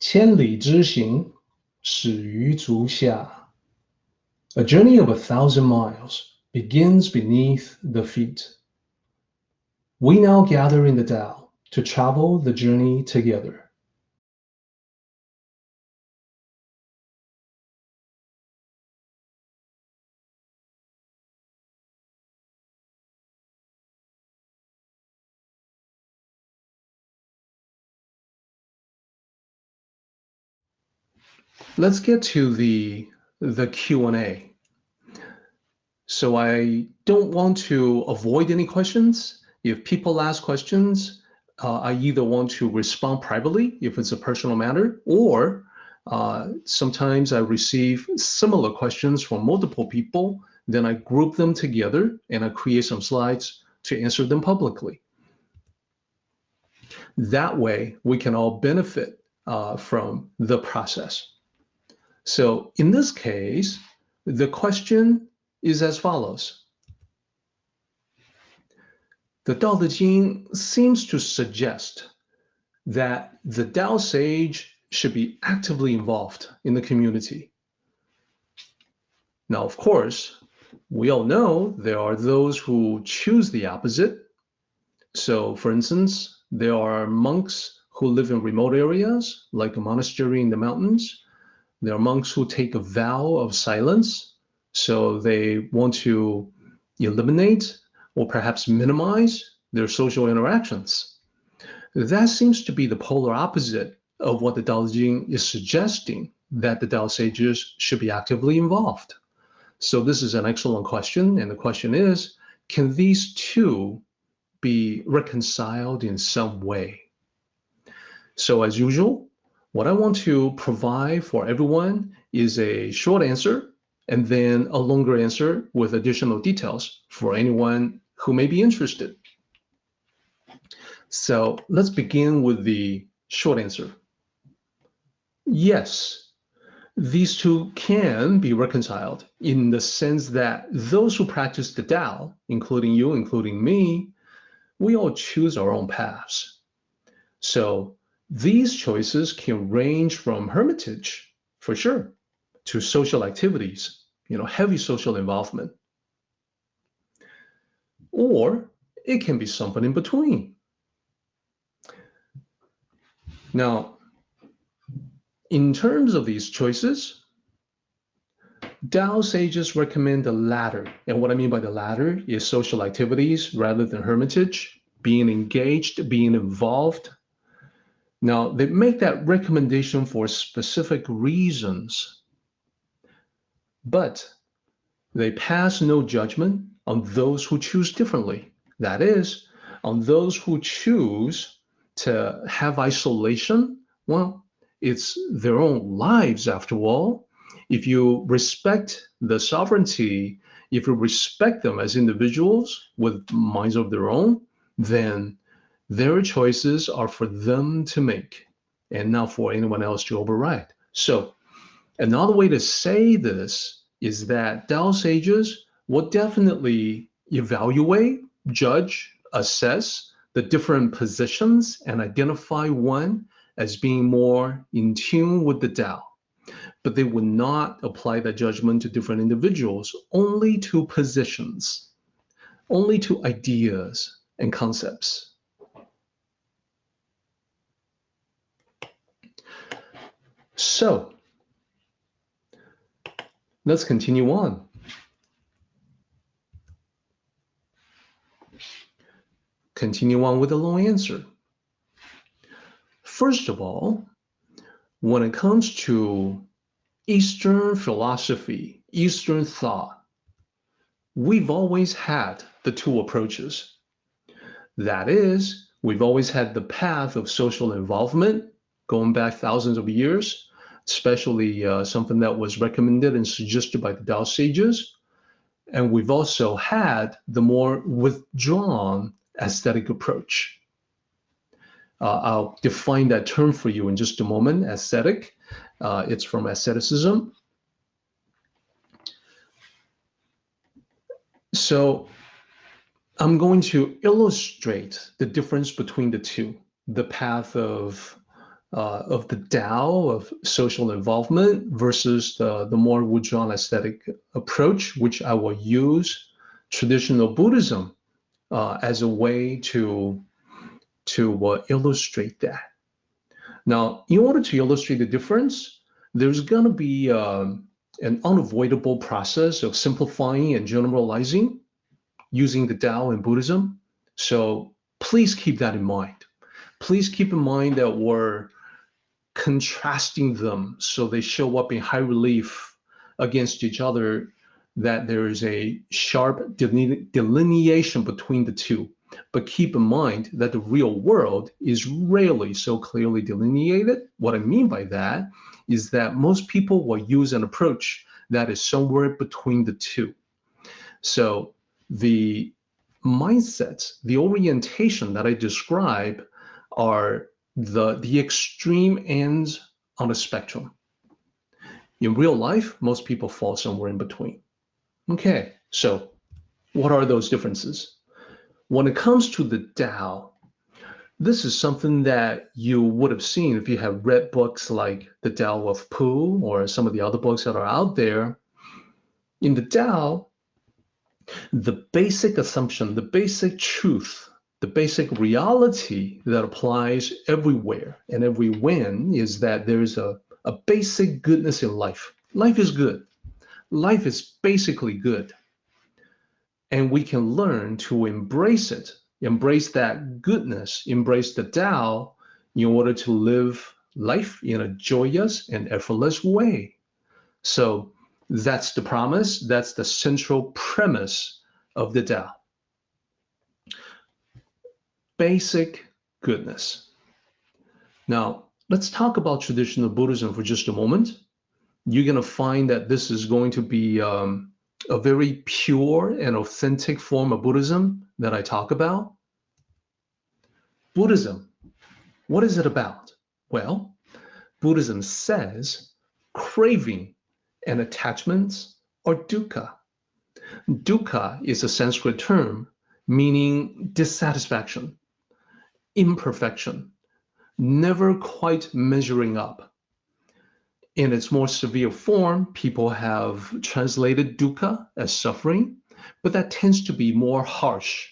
千里之行，始于足下. A journey of 1,000 miles begins beneath the feet. We now gather in the Tao to travel the journey together. Let's get to the Q&A. So I don't want to avoid any questions. If people ask questions, I either want to respond privately if it's a personal matter, or sometimes I receive similar questions from multiple people, then I group them together and I create some slides to answer them publicly. That way, we can all benefit from the process. So in this case, the question is as follows. The Daodejing seems to suggest that the Tao sage should be actively involved in the community. Now, of course, we all know there are those who choose the opposite. So, for instance, there are monks who live in remote areas, like a monastery in the mountains. There are monks who take a vow of silence, so they want to eliminate or perhaps minimize their social interactions. That seems to be the polar opposite of what the Daodejing is suggesting, that the Tao sages should be actively involved. So this is an excellent question, and the question is, can these two be reconciled in some way? So as usual, what I want to provide for everyone is a short answer and then a longer answer with additional details for anyone who may be interested. So let's begin with the short answer. Yes, these two can be reconciled in the sense that those who practice the Tao, including you, including me, we all choose our own paths. So these choices can range from hermitage, for sure, to social activities, heavy social involvement. Or it can be something in between. Now, in terms of these choices, Tao sages recommend the latter. And what I mean by the latter is social activities rather than hermitage, being engaged, being involved. Now, they make that recommendation for specific reasons, but they pass no judgment on those who choose differently. That is, on those who choose to have isolation. Well, it's their own lives after all. If you respect the sovereignty, if you respect them as individuals with minds of their own, then their choices are for them to make and not for anyone else to override. So another way to say this is that Tao sages will definitely evaluate, judge, assess the different positions and identify one as being more in tune with the Tao. But they would not apply that judgment to different individuals, only to positions, only to ideas and concepts. So let's continue on. Continue on with the long answer. First of all, when it comes to Eastern philosophy, Eastern thought, we've always had the two approaches. That is, we've always had the path of social involvement going back thousands of years, especially something that was recommended and suggested by the Tao sages. And we've also had the more withdrawn aesthetic approach. I'll define that term for you in just a moment, aesthetic. It's from Asceticism. So I'm going to illustrate the difference between the two, the path of of the Tao of social involvement versus the more Zhuang aesthetic approach, which I will use traditional Buddhism as a way to illustrate that. Now, in order to illustrate the difference, there's going to be an unavoidable process of simplifying and generalizing using the Tao in Buddhism. So please keep that in mind. Please keep in mind that we're contrasting them so they show up in high relief against each other, that there is a sharp delineation between the two. But keep in mind that the real world is rarely so clearly delineated. What I mean by that is that most people will use an approach that is somewhere between the two. So the mindsets, the orientation that I describe are the extreme ends on a spectrum. In real life, most people fall somewhere in between. Okay, so what are those differences? When it comes to the Tao, this is something that you would have seen if you have read books like The Tao of Pu or some of the other books that are out there. In the Tao, the basic assumption, the basic truth, the basic reality that applies everywhere and every when is that there's a basic goodness in life. Life is good. Life is basically good. And we can learn to embrace it, embrace that goodness, embrace the Tao in order to live life in a joyous and effortless way. So that's the promise, that's the central premise of the Tao. Basic goodness. Now, let's talk about traditional Buddhism for just a moment. You're going to find that this is going to be a very pure and authentic form of Buddhism that I talk about. Buddhism, what is it about? Well, Buddhism says craving and attachments are dukkha. Dukkha is a Sanskrit term meaning dissatisfaction, imperfection, never quite measuring up. In its more severe form, people have translated dukkha as suffering, but that tends to be more harsh,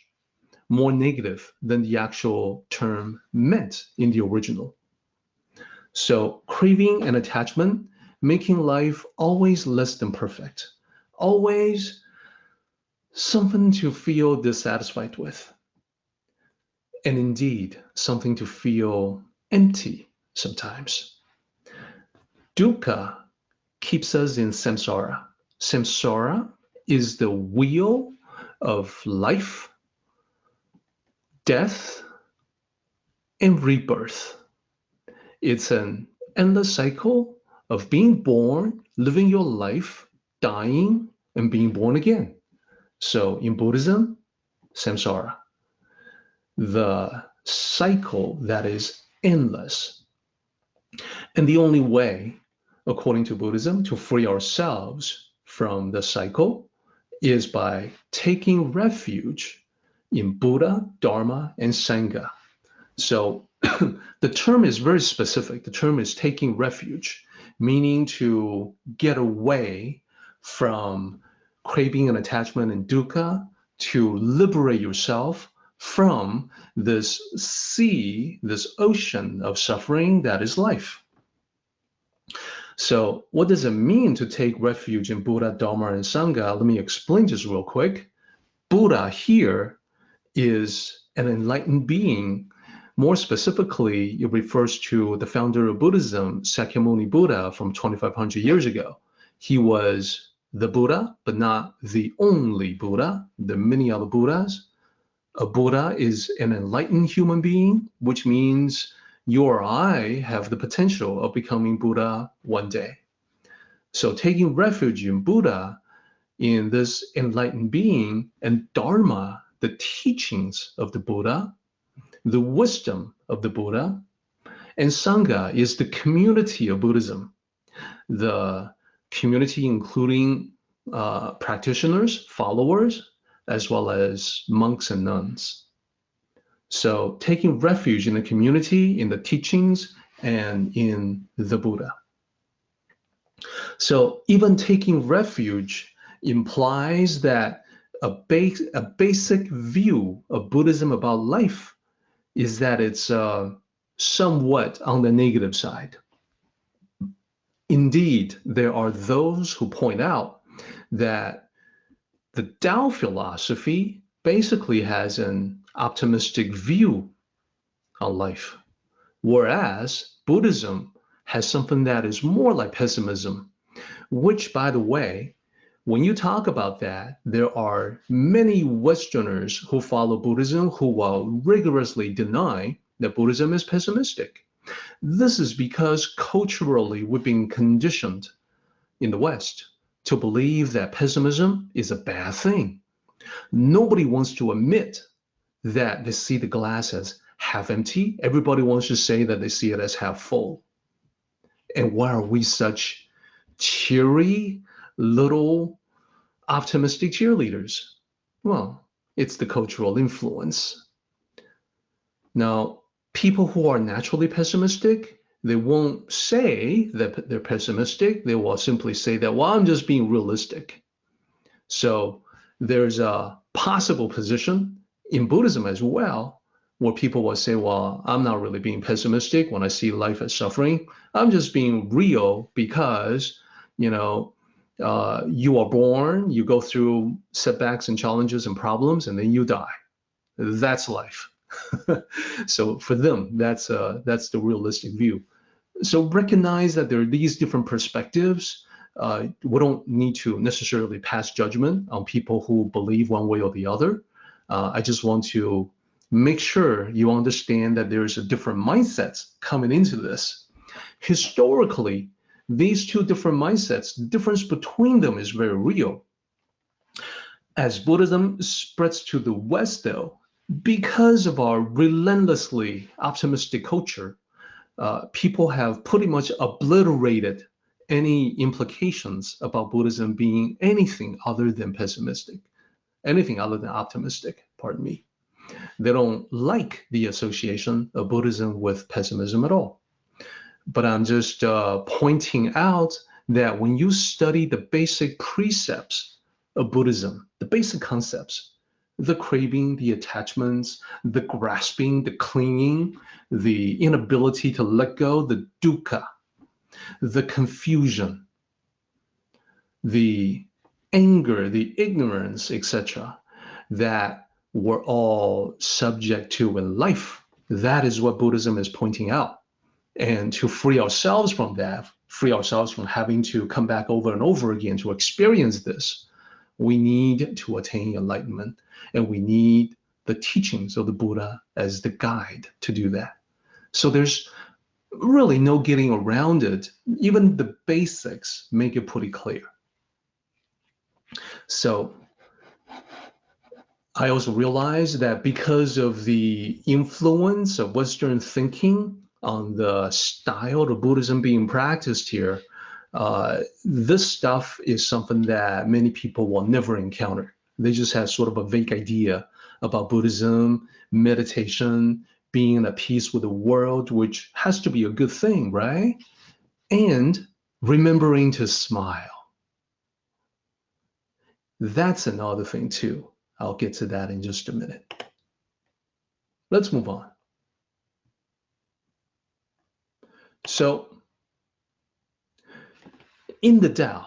more negative than the actual term meant in the original. So craving and attachment, making life always less than perfect, always something to feel dissatisfied with, and indeed something to feel empty sometimes. Dukkha keeps us in samsara. Samsara is the wheel of life, death, and rebirth. It's an endless cycle of being born, living your life, dying, and being born again. So in Buddhism, samsara, the cycle that is endless. And the only way, according to Buddhism, to free ourselves from the cycle is by taking refuge in Buddha, Dharma, and Sangha. So the term is very specific. The term is taking refuge, meaning to get away from craving and attachment and dukkha, to liberate yourself from this sea, this ocean of suffering that is life. So what does it mean to take refuge in Buddha, Dharma, and Sangha? Let me explain this real quick. Buddha here is an enlightened being. More specifically, it refers to the founder of Buddhism, Sakyamuni Buddha, from 2,500 years ago. He was the Buddha, but not the only Buddha. There are many other Buddhas. A Buddha is an enlightened human being, which means you or I have the potential of becoming Buddha one day. So taking refuge in Buddha, in this enlightened being, and Dharma, the teachings of the Buddha, the wisdom of the Buddha, and Sangha is the community of Buddhism, the community including practitioners, followers, as well as monks and nuns. So taking refuge in the community, in the teachings, and in the Buddha. So even taking refuge implies that a basic view of Buddhism about life is that it's somewhat on the negative side. Indeed, there are those who point out that the Tao philosophy basically has an optimistic view on life, whereas Buddhism has something that is more like pessimism, which, by the way, when you talk about that, there are many Westerners who follow Buddhism who will rigorously deny that Buddhism is pessimistic. This is because culturally we've been conditioned in the West to believe that pessimism is a bad thing. Nobody wants to admit that they see the glass as half empty. Everybody wants to say that they see it as half full. And why are we such cheery, little, optimistic cheerleaders? Well, it's the cultural influence. Now, people who are naturally pessimistic, they won't say that they're pessimistic. They will simply say that, well, I'm just being realistic. So there's a possible position in Buddhism as well, where people will say, well, I'm not really being pessimistic when I see life as suffering. I'm just being real because, you are born, you go through setbacks and challenges and problems, and then you die. That's life. So for them, that's the realistic view. So recognize that there are these different perspectives. We don't need to necessarily pass judgment on people who believe one way or the other. I just want to make sure you understand that there's a different mindsets coming into this. Historically, these two different mindsets, the difference between them is very real. As Buddhism spreads to the West, though, because of our relentlessly optimistic culture, people have pretty much obliterated any implications about Buddhism being anything other than pessimistic, anything other than optimistic, pardon me. They don't like the association of Buddhism with pessimism at all. But I'm just pointing out that when you study the basic precepts of Buddhism, the basic concepts, the craving, the attachments, the grasping, the clinging, the inability to let go, the dukkha, the confusion, the anger, the ignorance, etc., that we're all subject to in life. That is what Buddhism is pointing out. And to free ourselves from that, free ourselves from having to come back over and over again to experience this, we need to attain enlightenment. And we need the teachings of the Buddha as the guide to do that. So there's really no getting around it. Even the basics make it pretty clear. So I also realize that because of the influence of Western thinking on the style of Buddhism being practiced here, this stuff is something that many people will never encounter. They just have sort of a vague idea about Buddhism, meditation, being at peace with the world, which has to be a good thing, right? And remembering to smile. That's another thing too. I'll get to that in just a minute. Let's move on. So, in the Tao,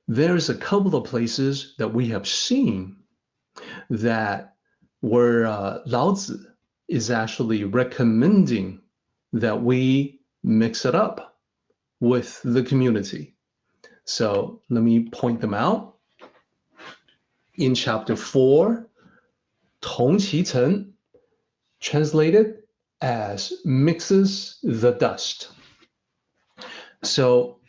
there's a couple of places that we have seen that where Lao Tzu is actually recommending that we mix it up with the community. So let me point them out. In chapter 4, Tong Qi Chen, translated as mixes the dust. So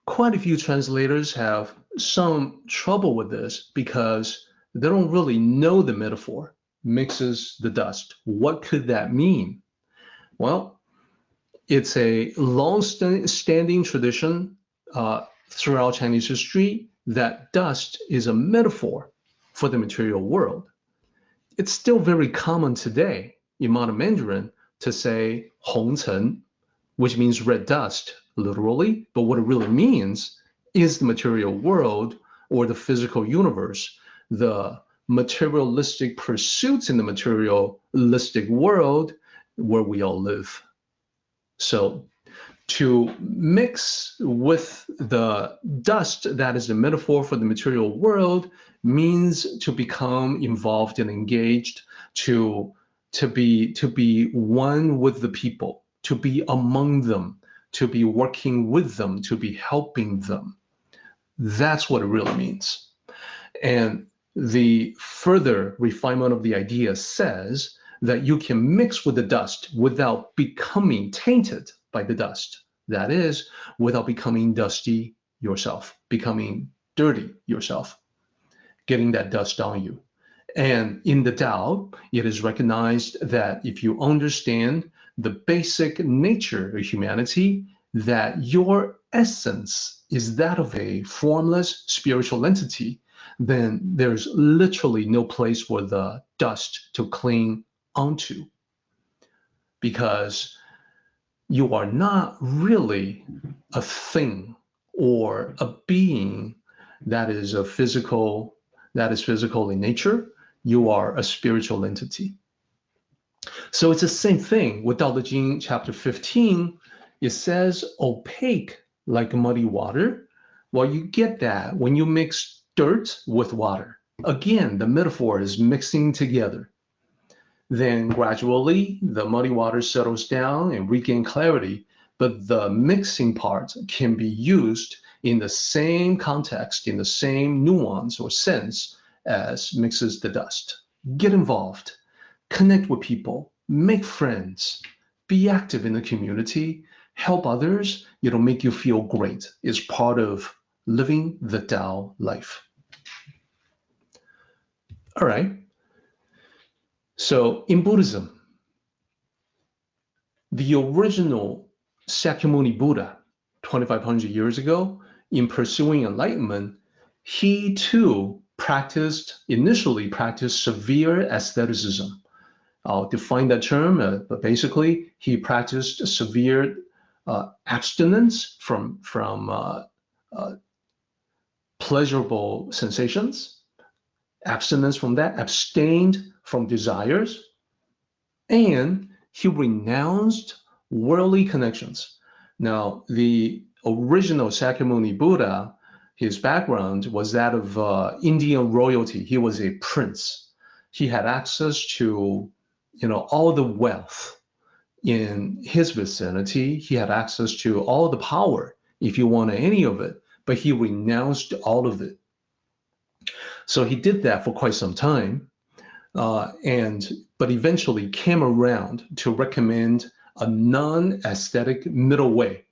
quite a few translators have some trouble with this because they don't really know the metaphor, mixes the dust. What could that mean? Well, it's a long-standing tradition throughout Chinese history that dust is a metaphor for the material world. It's still very common today in modern Mandarin to say 红尘, which means red dust, literally, but what it really means is the material world or the physical universe, the materialistic pursuits in the materialistic world where we all live. So to mix with the dust that is the metaphor for the material world means to become involved and engaged, to be one with the people, to be among them, to be working with them, to be helping them. That's what it really means. And the further refinement of the idea says that you can mix with the dust without becoming tainted by the dust. That is, without becoming dusty yourself, becoming dirty yourself, getting that dust on you. And in the Tao, it is recognized that if you understand the basic nature of humanity, that your essence is that of a formless spiritual entity, then there's literally no place for the dust to cling onto, because you are not really a thing or a being that is physical in nature. You are a spiritual entity. So it's the same thing with Daodejing chapter 15. It says opaque like muddy water. Well, you get that when you mix dirt with water. Again, the metaphor is mixing together. Then gradually the muddy water settles down and regain clarity, but the mixing part can be used in the same context, in the same nuance or sense as mixes the dust. Get involved, connect with people, make friends, be active in the community, help others. It'll make you feel great. It's part of living the Tao life. All right. So in Buddhism, the original Sakyamuni Buddha, 2,500 years ago, in pursuing enlightenment, he too initially practiced severe asceticism. I'll define that term, but basically he practiced severe abstinence from pleasurable sensations, abstinence from that, abstained from desires, and he renounced worldly connections. Now, the original Sakyamuni Buddha, his background was that of Indian royalty. He was a prince. He had access to, all the wealth in his vicinity. He had access to all the power, if you wanted any of it, but he renounced all of it. So he did that for quite some time, but eventually came around to recommend a non-aesthetic middle way,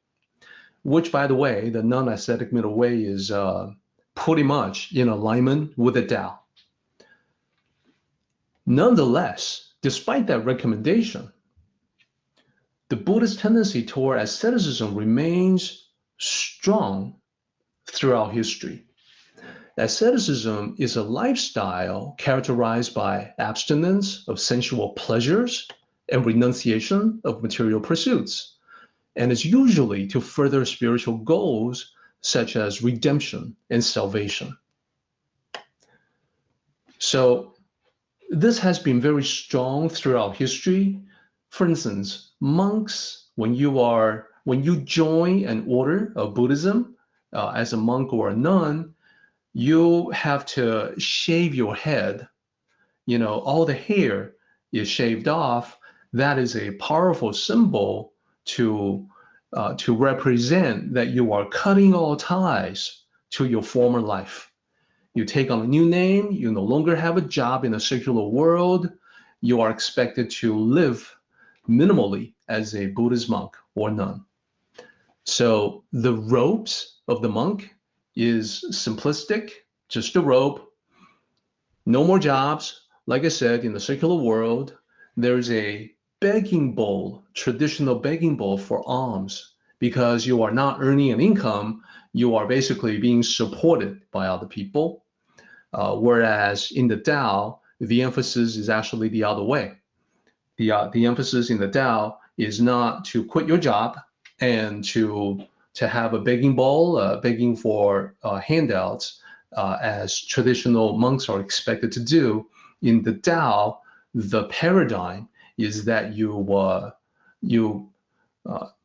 which, by the way, the non-aesthetic middle way is pretty much in alignment with the Tao. Nonetheless, despite that recommendation, the Buddhist tendency toward asceticism remains strong throughout history. Asceticism is a lifestyle characterized by abstinence of sensual pleasures and renunciation of material pursuits, and is usually to further spiritual goals such as redemption and salvation. So this has been very strong throughout history. For instance, monks, when you join an order of Buddhism as a monk or a nun, you have to shave your head. All the hair is shaved off. That is a powerful symbol to represent that you are cutting all ties to your former life. You take on a new name. You no longer have a job in the secular world. You are expected to live minimally as a Buddhist monk or nun. So the robes of the monk is simplistic, just a robe, no more jobs. Like I said, in the secular world, there's a begging bowl, traditional begging bowl for alms, because you are not earning an income, you are basically being supported by other people. Whereas in the Tao, the emphasis is actually the other way. The emphasis in the Tao is not to quit your job and to have a begging bowl, begging for handouts, as traditional monks are expected to do. In the Tao, the paradigm is that you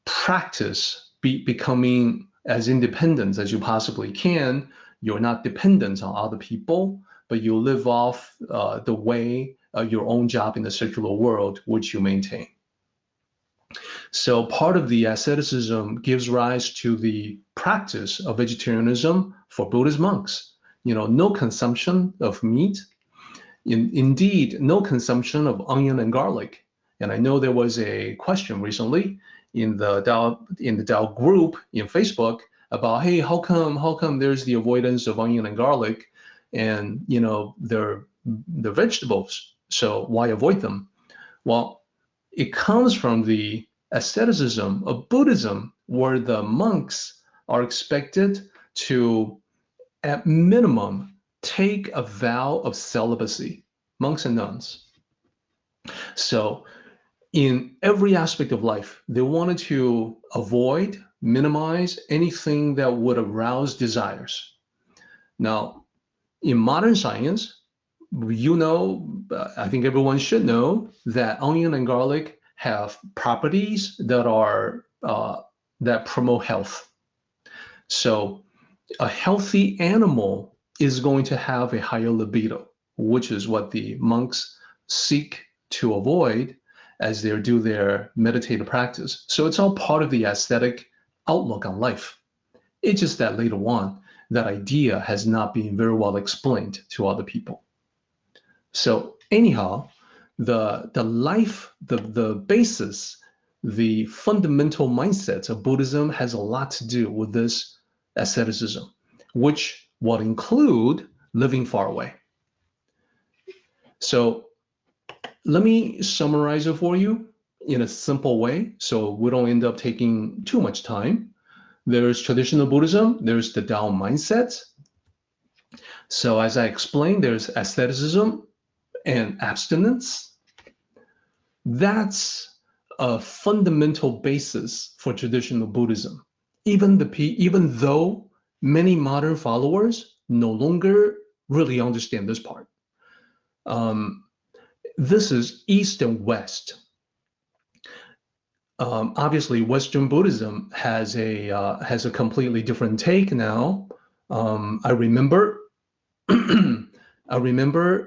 practice becoming as independent as you possibly can. You're not dependent on other people, but you live off the way your own job in the secular world, which you maintain. So part of the asceticism gives rise to the practice of vegetarianism for Buddhist monks. No consumption of meat. Indeed, no consumption of onion and garlic. And I know there was a question recently in the Tao group in Facebook about, hey, how come there's the avoidance of onion and garlic, and they're vegetables, so why avoid them? Well, it comes from the asceticism of Buddhism, where the monks are expected to, at minimum, take a vow of celibacy, monks and nuns. So in every aspect of life, they wanted to avoid, minimize anything that would arouse desires. Now, in modern science, I think everyone should know that onion and garlic have properties that promote health. So a healthy animal is going to have a higher libido, which is what the monks seek to avoid as they do their meditative practice. So it's all part of the ascetic outlook on life. It's just that later on, that idea has not been very well explained to other people. So anyhow, the basis, the fundamental mindset of Buddhism has a lot to do with this asceticism, which will include living far away. So let me summarize it for you in a simple way so we don't end up taking too much time. There's traditional Buddhism, there's the Tao mindset. So as I explained, there's asceticism and abstinence. That's a fundamental basis for traditional Buddhism, even though many modern followers no longer really understand this part. This is East and West. Obviously, Western Buddhism has a completely different take now. I remember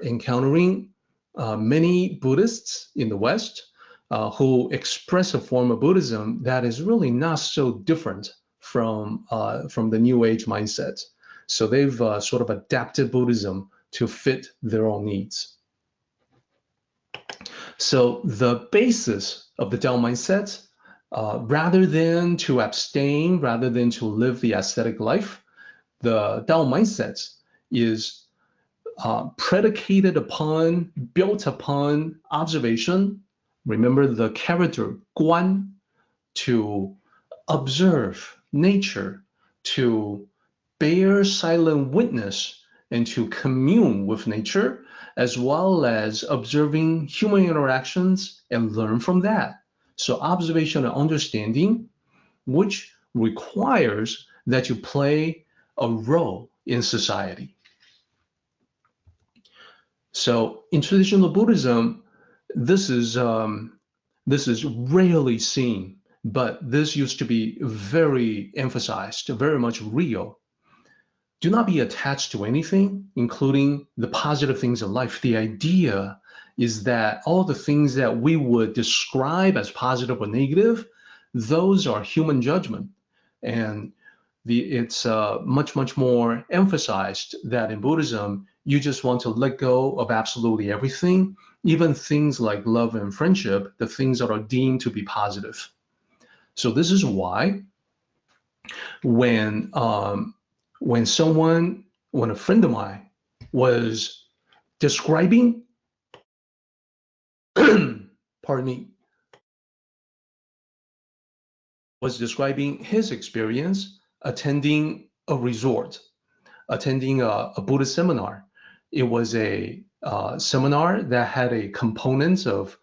encountering many Buddhists in the West who express a form of Buddhism that is really not so different from the New Age mindset. So they've sort of adapted Buddhism to fit their own needs. So the basis of the Tao mindset, rather than to abstain, rather than to live the ascetic life, the Tao mindset is built upon observation. Remember the character guan, to observe nature, to bear silent witness, and to commune with nature, as well as observing human interactions and learn from that. So observation and understanding, which requires that you play a role in society. So in traditional Buddhism, this is rarely seen, but this used to be very emphasized, very much real. Do not be attached to anything, including the positive things in life. The idea is that all the things that we would describe as positive or negative, those are human judgment. And it's much more emphasized that in Buddhism, you just want to let go of absolutely everything, even things like love and friendship, the things that are deemed to be positive. So this is why when a friend of mine was describing, pardon me, was describing his experience attending a resort, attending a Buddhist seminar. It was a seminar that had a component of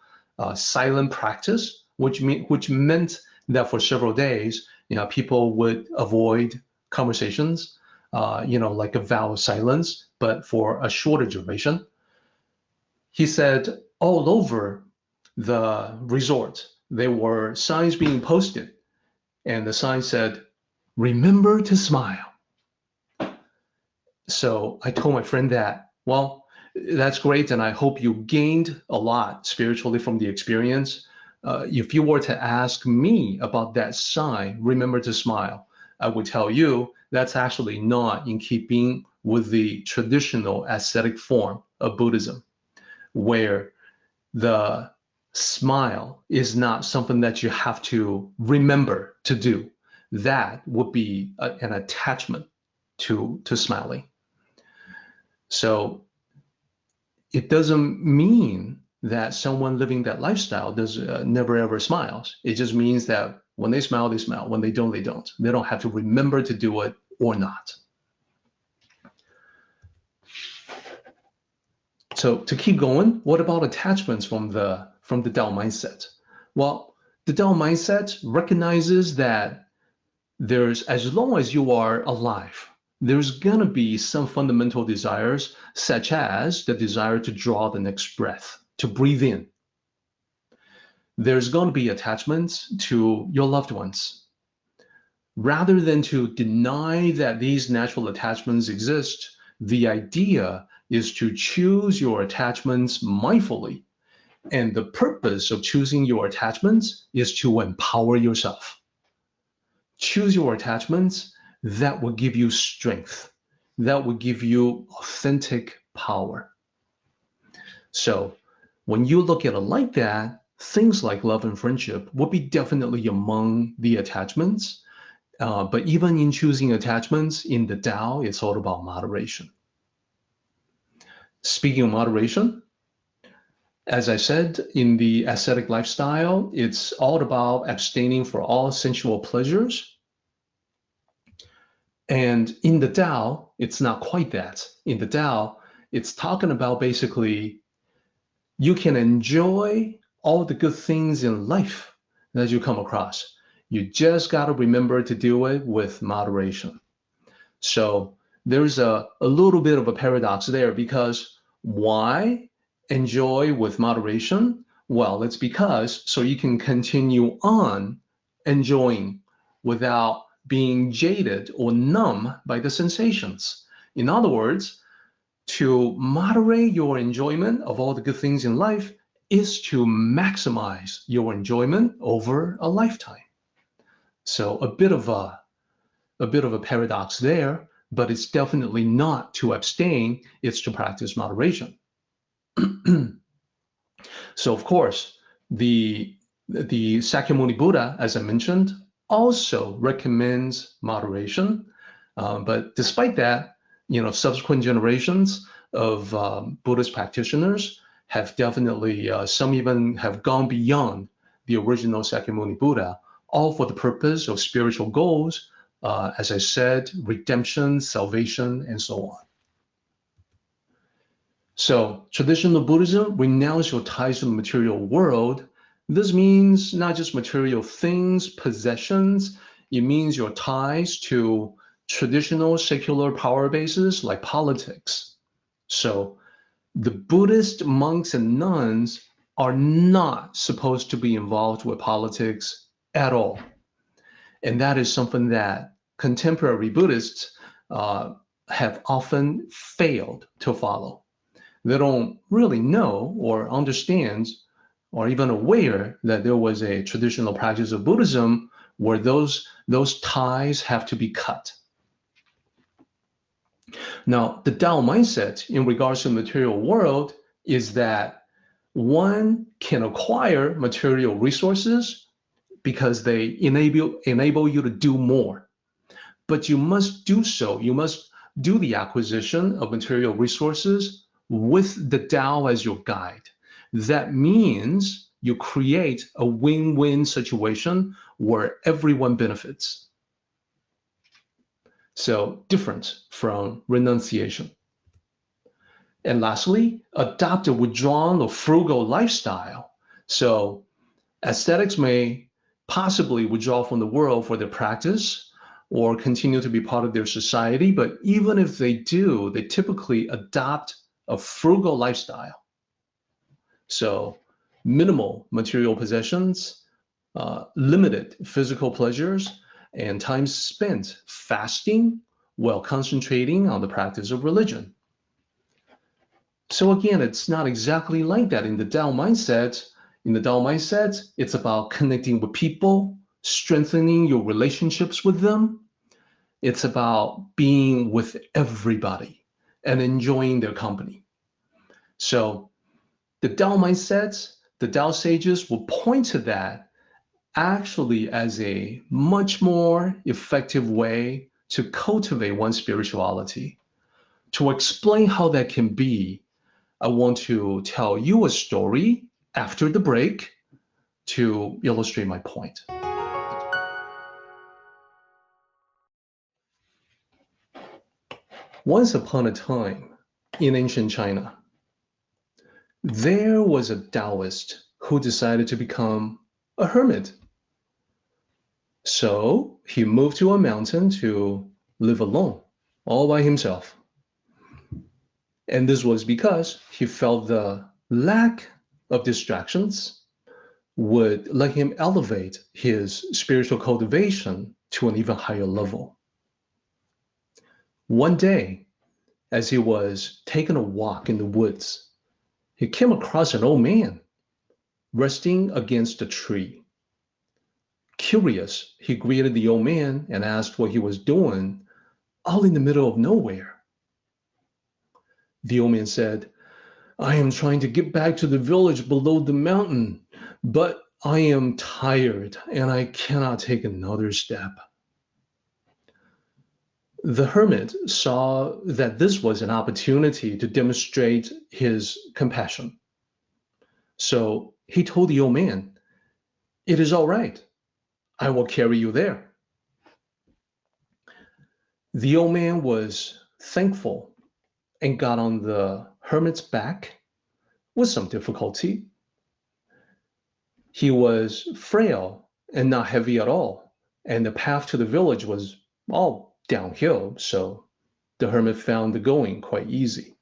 silent practice, which meant that for several days, people would avoid conversations, like a vow of silence, but for a shorter duration. He said all over the resort, there were signs being posted, and the sign said, "Remember to smile." So I told my friend that, well, that's great, and I hope you gained a lot spiritually from the experience. If you were to ask me about that sign, "Remember to smile," I would tell you that's actually not in keeping with the traditional ascetic form of Buddhism, where the smile is not something that you have to remember to do. That would be an attachment to smiling. So it doesn't mean that someone living that lifestyle does never ever smiles. It just means that when they smile, they smile. When they don't, they don't. They don't have to remember to do it or not. So to keep going, what about attachments from the Tao mindset? Well, the Tao mindset recognizes that there's, as long as you are alive, there's gonna be some fundamental desires, such as the desire to draw the next breath, to breathe in. There's gonna be attachments to your loved ones. Rather than to deny that these natural attachments exist, the idea is to choose your attachments mindfully. And the purpose of choosing your attachments is to empower yourself. Choose your attachments that will give you strength, that will give you authentic power. So when you look at it like that, things like love and friendship will be definitely among the attachments. But even in choosing attachments in the Tao, it's all about moderation. Speaking of moderation, as I said, in the ascetic lifestyle, it's all about abstaining from all sensual pleasures. And in the Tao, it's not quite that. In the Tao, it's talking about basically you can enjoy all the good things in life that you come across. You just got to remember to do it with moderation. So there's a little bit of a paradox there, because why enjoy with moderation? Well, it's because so you can continue on enjoying without being jaded or numb by the sensations. In other words, to moderate your enjoyment of all the good things in life is to maximize your enjoyment over a lifetime. So a bit of a paradox there, but it's definitely not to abstain, it's to practice moderation. So of course, the Sakyamuni Buddha, as I mentioned, also recommends moderation. But despite that, subsequent generations of Buddhist practitioners have definitely, some even have gone beyond the original Sakyamuni Buddha, all for the purpose of spiritual goals, as I said, redemption, salvation, and so on. So traditional Buddhism, renounce your ties to the material world. This means not just material things, possessions. It means your ties to traditional secular power bases like politics. So the Buddhist monks and nuns are not supposed to be involved with politics at all. And that is something that contemporary Buddhists have often failed to follow. They don't really know or understand or even aware that there was a traditional practice of Buddhism where those ties have to be cut. Now, the Tao mindset in regards to the material world is that one can acquire material resources because they enable you to do more. But you must do so. You must do the acquisition of material resources with the Tao as your guide. That means you create a win-win situation where everyone benefits. So different from renunciation. And lastly, adopt a withdrawn or frugal lifestyle. So aesthetics may possibly withdraw from the world for their practice or continue to be part of their society. But even if they do, they typically adopt a frugal lifestyle. So minimal material possessions, limited physical pleasures, and time spent fasting while concentrating on the practice of religion. So again, it's not exactly like that in the Tao mindset. In the Tao mindset, it's about connecting with people, strengthening your relationships with them. It's about being with everybody and enjoying their company. So the Tao mindset, the Tao sages will point to that actually as a much more effective way to cultivate one's spirituality. To explain how that can be, I want to tell you a story after the break to illustrate my point. Once upon a time in ancient China, there was a Taoist who decided to become a hermit. So he moved to a mountain to live alone, all by himself. And this was because he felt the lack of distractions would let him elevate his spiritual cultivation to an even higher level. One day, as he was taking a walk in the woods, he came across an old man resting against a tree. Curious, he greeted the old man and asked what he was doing all in the middle of nowhere. The old man said, "I am trying to get back to the village below the mountain, but I am tired and I cannot take another step." The hermit saw that this was an opportunity to demonstrate his compassion. So he told the old man, "It is all right. I will carry you there." The old man was thankful and got on the hermit's back with some difficulty. He was frail and not heavy at all, and the path to the village was all downhill, so the hermit found the going quite easy.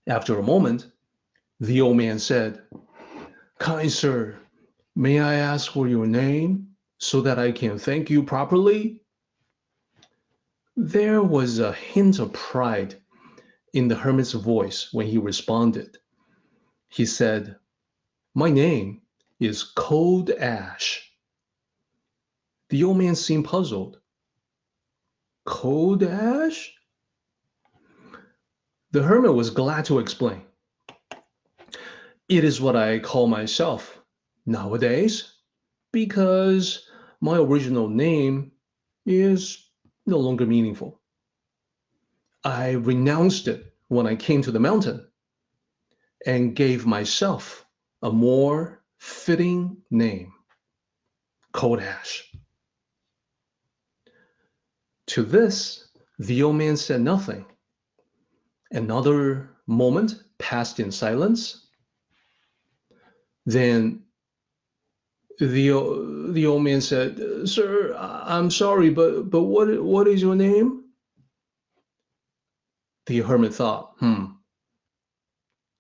After a moment, the old man said, "Kind sir, may I ask for your name so that I can thank you properly?" There was a hint of pride in the hermit's voice when he responded. He said, "My name is Cold Ash." The old man seemed puzzled. "Cold Ash?" The hermit was glad to explain. "It is what I call myself nowadays because my original name is no longer meaningful. I renounced it when I came to the mountain and gave myself a more fitting name, Cold Ash." To this, the old man said nothing. Another moment passed in silence. Then the old man said, "Sir, I'm sorry, but what is your name?" The hermit thought,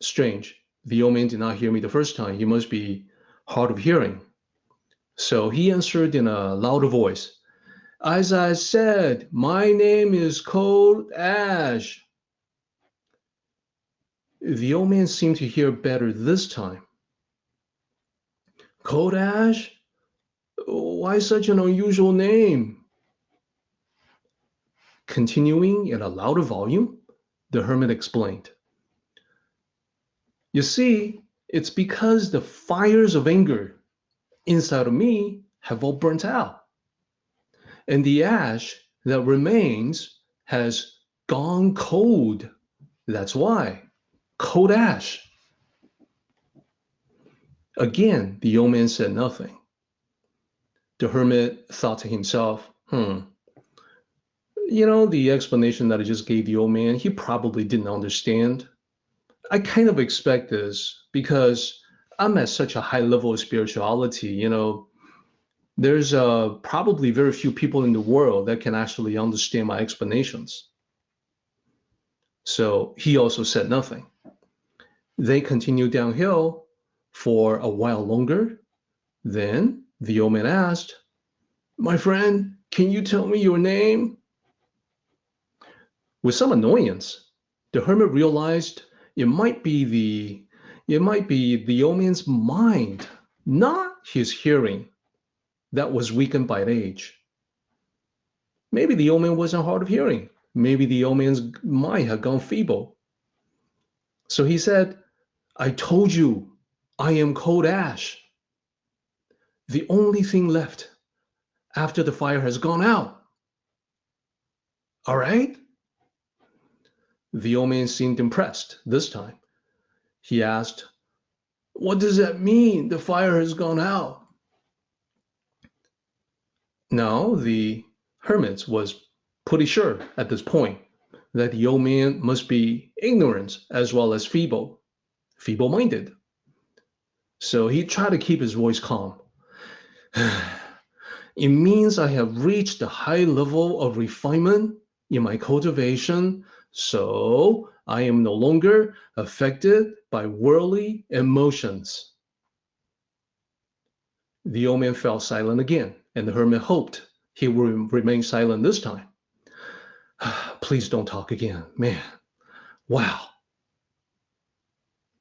strange. The old man did not hear me the first time. He must be hard of hearing. So he answered in a louder voice, "As I said, my name is Cold Ash." The old man seemed to hear better this time. "Cold Ash? Why such an unusual name?" Continuing in a louder volume, the hermit explained, "You see, it's because the fires of anger inside of me have all burnt out, and the ash that remains has gone cold. That's why, Cold Ash." Again, the old man said nothing. The hermit thought to himself, the explanation that I just gave the old man, he probably didn't understand. I kind of expect this because I'm at such a high level of spirituality, there's probably very few people in the world that can actually understand my explanations. So he also said nothing. They continued downhill for a while longer. Then the old man asked, "My friend, can you tell me your name?" With some annoyance, the hermit realized it might be the old man's mind, not his hearing, that was weakened by age. Maybe the old man wasn't hard of hearing. Maybe the old man's mind had gone feeble. So he said, "I told you, I am cold ash. The only thing left after the fire has gone out. All right?" The old man seemed impressed this time. He asked, "What does that mean, the fire has gone out?" Now, the hermit was pretty sure at this point that the old man must be ignorant as well as feeble-minded. So he tried to keep his voice calm. "It means I have reached a high level of refinement in my cultivation, so I am no longer affected by worldly emotions." The old man fell silent again, and the hermit hoped he would remain silent this time. "Please don't talk again, man. Wow."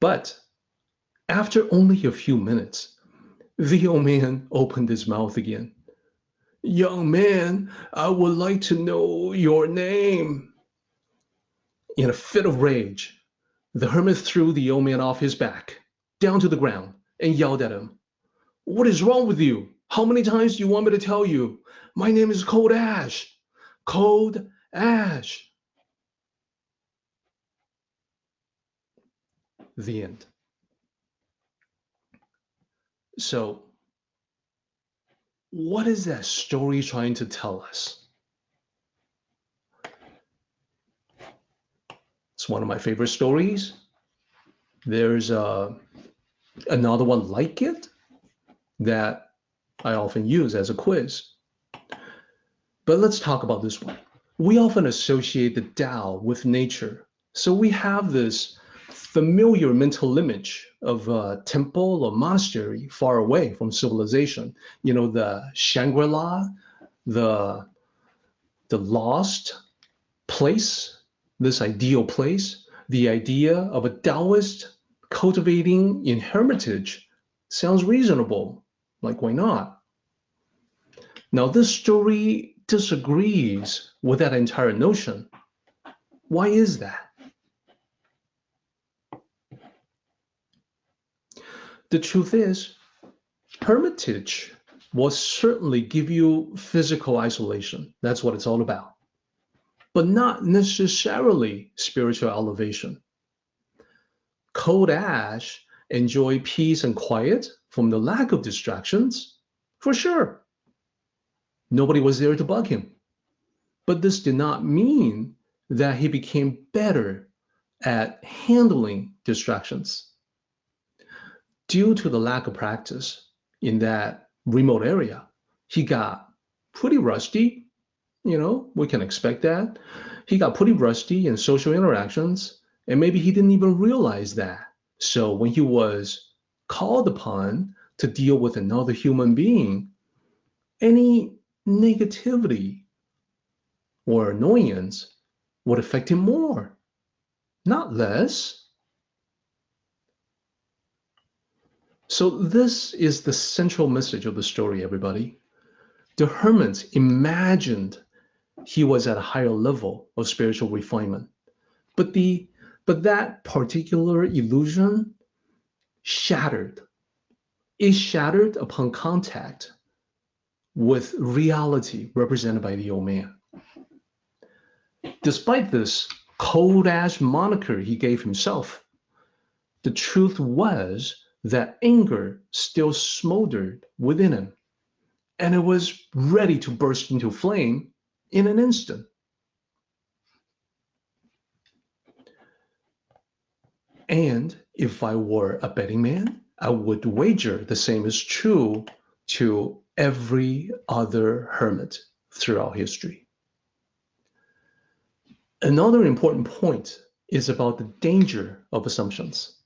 But after only a few minutes, the old man opened his mouth again. "Young man, I would like to know your name." In a fit of rage, the hermit threw the old man off his back, down to the ground, and yelled at him, "What is wrong with you? How many times do you want me to tell you? My name is Cold Ash. Cold Ash." The end. So, what is that story trying to tell us? It's one of my favorite stories. There's another one like it that I often use as a quiz. But let's talk about this one. We often associate the Tao with nature. So we have this familiar mental image of a temple or monastery far away from civilization. The Shangri-La, the lost place, this ideal place, the idea of a Taoist cultivating in hermitage sounds reasonable. Like, why not? Now, this story disagrees with that entire notion. Why is that? The truth is, hermitage will certainly give you physical isolation. That's what it's all about. But not necessarily spiritual elevation. Cold Ash enjoy peace and quiet from the lack of distractions, for sure. Nobody was there to bug him. But this did not mean that he became better at handling distractions. Due to the lack of practice in that remote area, he got pretty rusty. We can expect that. He got pretty rusty in social interactions, and maybe he didn't even realize that. So when he was called upon to deal with another human being, any negativity or annoyance would affect him more, not less. So this is the central message of the story, everybody. The hermit imagined he was at a higher level of spiritual refinement. But that particular illusion shattered. It shattered upon contact with reality represented by the old man. Despite this cold ash moniker he gave himself, the truth was that anger still smoldered within him, and it was ready to burst into flame in an instant. And if I were a betting man, I would wager the same is true to every other hermit throughout history. Another important point is about the danger of assumptions.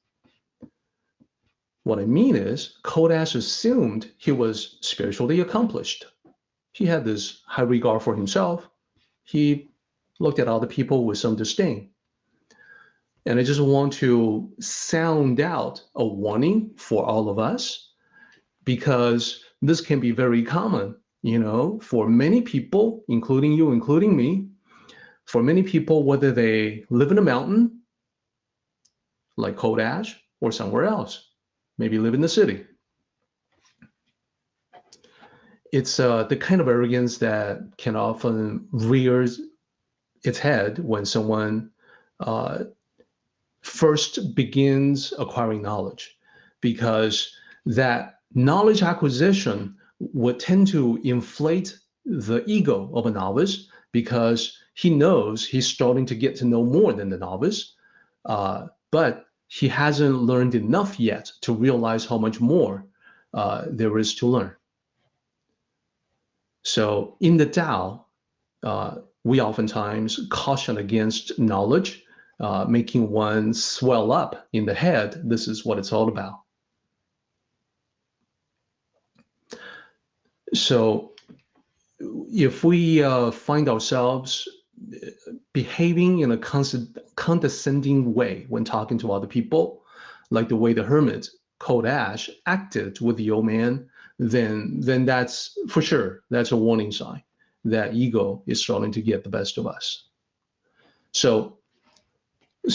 What I mean is, Kodash assumed he was spiritually accomplished. He had this high regard for himself. He looked at other people with some disdain. And I just want to sound out a warning for all of us, because this can be very common, for many people, including you, including me. For many people, whether they live in a mountain, like Kodash, or somewhere else, maybe live in the city. It's the kind of arrogance that can often rear its head when someone first begins acquiring knowledge, because that knowledge acquisition would tend to inflate the ego of a novice, because he knows he's starting to get to know more than the novice, but he hasn't learned enough yet to realize how much more there is to learn. So in the Tao, we oftentimes caution against knowledge, making one swell up in the head. This is what it's all about. So if we find ourselves behaving in a condescending way when talking to other people, like the way the hermit Kodash acted with the old man, then that's for sure, that's a warning sign that ego is starting to get the best of us. So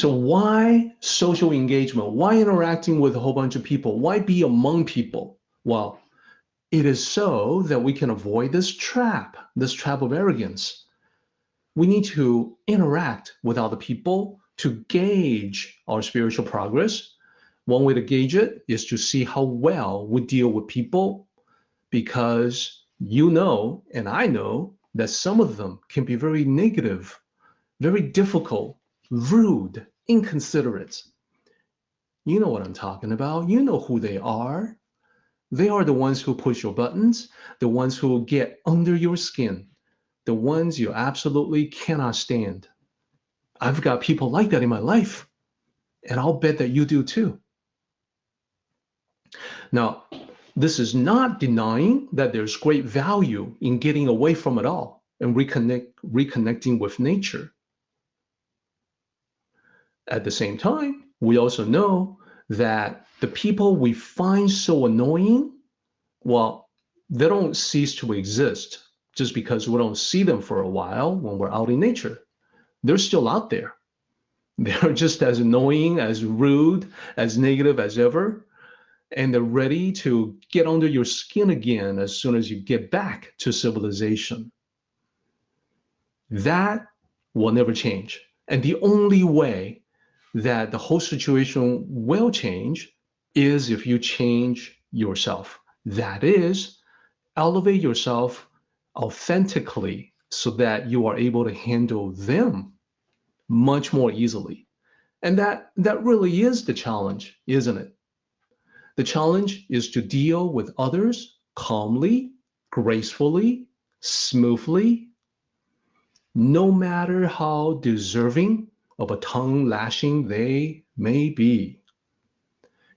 why social engagement? Why interacting with a whole bunch of people? Why be among people? Well, it is so that we can avoid this trap of arrogance. We need to interact with other people to gauge our spiritual progress. One way to gauge it is to see how well we deal with people, because and I know that some of them can be very negative, very difficult, rude, inconsiderate. You know what I'm talking about. You know who they are. They are the ones who push your buttons, the ones who get under your skin, the ones you absolutely cannot stand. I've got people like that in my life, and I'll bet that you do too. Now, this is not denying that there's great value in getting away from it all and reconnecting with nature. At the same time, we also know that the people we find so annoying, well, they don't cease to exist just because we don't see them for a while when we're out in nature. They're still out there. They're just as annoying, as rude, as negative as ever, and they're ready to get under your skin again as soon as you get back to civilization. That will never change. And the only way that the whole situation will change is if you change yourself. That is, elevate yourself authentically so that you are able to handle them much more easily. And that really is the challenge, isn't it? The challenge is to deal with others calmly, gracefully, smoothly, no matter how deserving of a tongue lashing they may be.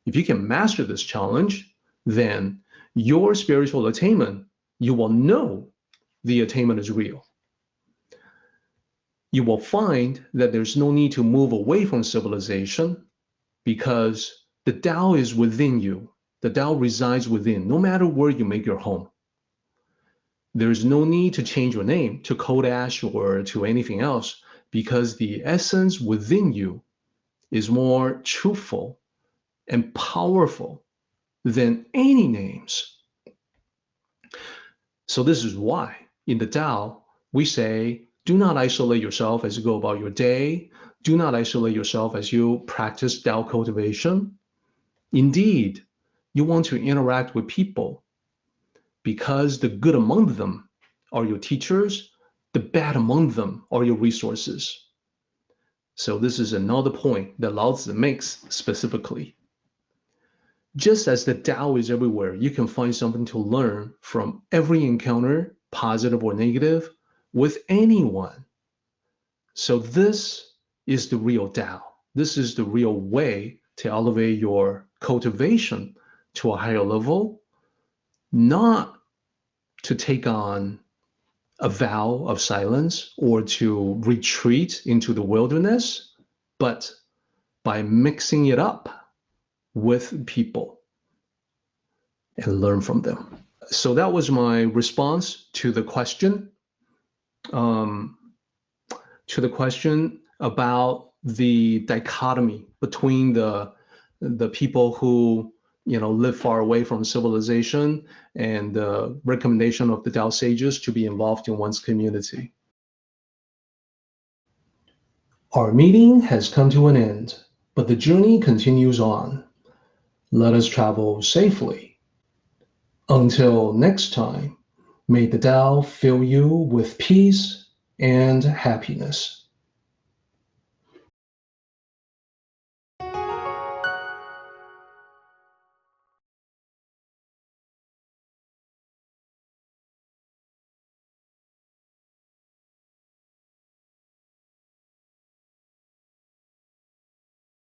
If you can master this challenge, then your spiritual attainment, you will know the attainment is real. You will find that there's no need to move away from civilization, because the Tao is within you. The Tao resides within, no matter where you make your home. There's no need to change your name to Kodash or to anything else, because the essence within you is more truthful and powerful than any names. So this is why in the Tao we say, do not isolate yourself as you go about your day. Do not isolate yourself as you practice Tao cultivation. Indeed, you want to interact with people, because the good among them are your teachers, the bad among them are your resources. So this is another point that Lao Tzu makes specifically. just as the Tao is everywhere, you can find something to learn from every encounter, positive or negative, with anyone. So this is the real Tao. This is the real way to elevate your cultivation to a higher level, not to take on a vow of silence or to retreat into the wilderness, but by mixing it up with people and learn from them. So that was my response to the question. About the dichotomy between the people who live far away from civilization and the recommendation of the Tao sages to be involved in one's community. Our meeting has come to an end, but the journey continues on. Let us travel safely. Until next time, may the Tao fill you with peace and happiness.